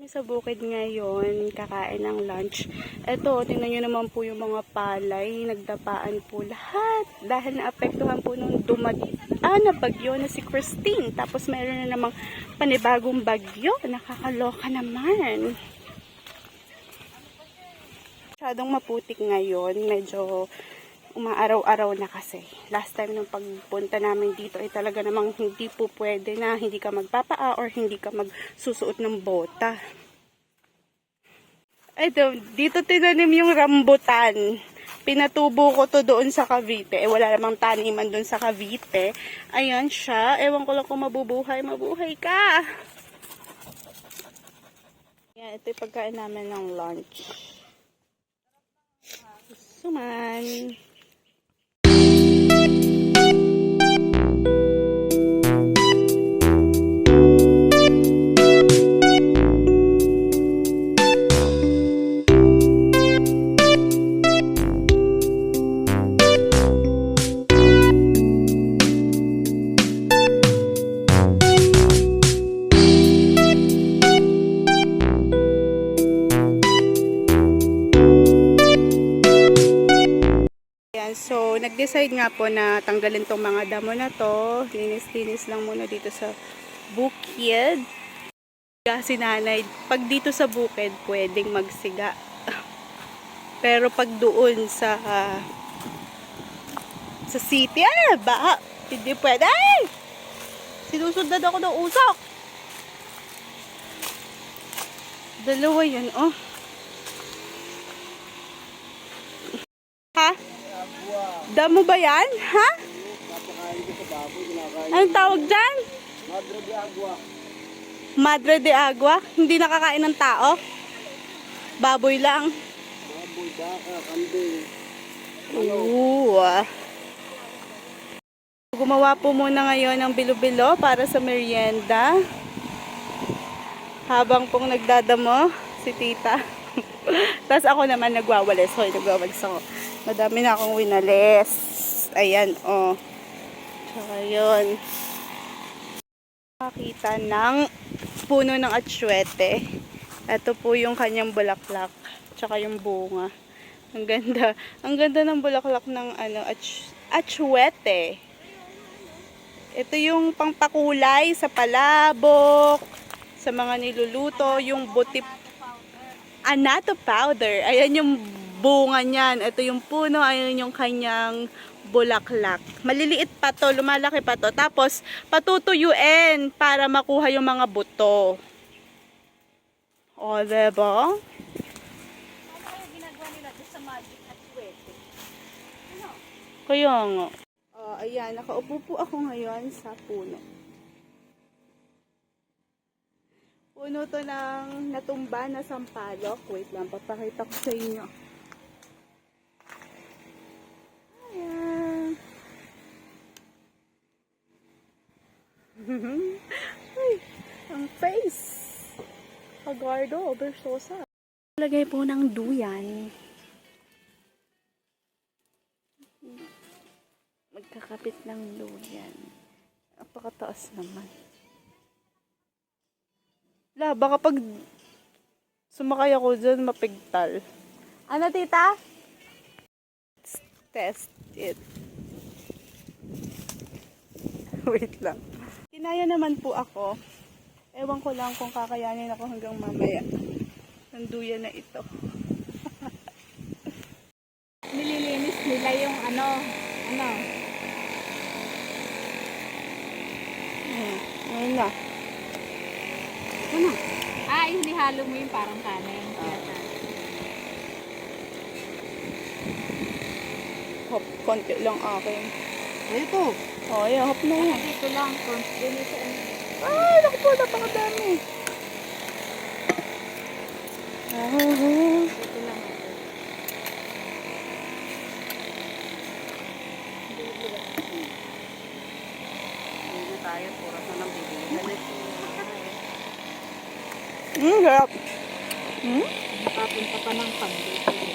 Sa bukid ngayon, kakain ng lunch. Eto, tingnan nyo naman po yung mga palay. Nagdapaan po lahat. Dahil naapektuhan po nung na bagyo na si Christine. Tapos mayroon na namang panibagong bagyo. Nakakaloka naman. Masyadong maputik ngayon. Medyo umaaraw-araw na kasi. Last time nung pagpunta namin dito ay talaga namang hindi po pwede na hindi ka magpapaa or hindi ka magsusuot ng bota. Ay, dito tinanim yung rambutan. Pinatubo ko to doon sa Cavite. Wala namang taniman doon sa Cavite. Ayan siya. Ewan ko lang kung mabubuhay. Mabuhay ka! Ayan, ito yung pagkain namin ng lunch. Suman. So, nag-decide nga po na tanggalin tong mga damo na to. Linis-linis lang muna dito sa bukid. Kasi nanay, pag dito sa bukid, pwedeng magsiga. Pero pag doon sa city, baka hindi pwede. Sinusundan ako ng usok. Dalawa yan, oh. Ha? Damo ba yan? Ha? Anong tawag dyan? Madre de agua. Madre de agua? Hindi nakakain ng tao? Baboy lang. Baboy, baka, kambing. Gumawa po muna ngayon ng bilo-bilo para sa merienda. Habang pong nagdadamo si tita. Tapos ako naman nagwawalis. Hoy, nagwawalis ako. Madami na akong winalis. Ayan, oh. Tsaka yun. Makita ng puno ng atsuete. Ito po yung kanyang bulaklak. Tsaka yung bunga. Ang ganda. Ang ganda ng bulaklak ng atsuete. Ito yung pangpakulay sa palabok, sa mga niluluto, yung buti annatto powder. Ayan yung bunga niyan. Ito yung puno, ayan yung kanyang bulaklak. Maliliit pa to, lumalaki pa to. Tapos patutuyuin para makuha yung mga buto. O, diba? Ano yung ginagawa nila sa magic at pwede? Ano? Kaya nga. Ayan, nakaupo po ako ngayon sa puno. Puno to ng natumba na sampalok. Wait lang, papakita ko sa inyo. Ayan. Ay, ang face. Agardo, Versosa. Lagay po ng duyan. Magkakapit ng duyan. Napakataas naman. Baka pag sumakay ako dyan, mapigtal. Ano, tita? Let's test it. Wait lang. Kinaya naman po ako. Ewan ko lang kung kakayanin ako hanggang mamaya. Ang duyan na ito. Nililinis nila yung ano. Ayun na. Ano? Yung nihalo mo yung parang kanin. Hop, konti lang akin. Ito. Ayan, hop na yan. Dito lang. Dito sa Ay, naku po, napakadami. Dito lang. Hindi na tayo. Pura na ng bibili. Sarap. Nakapunta pa ng pangdito.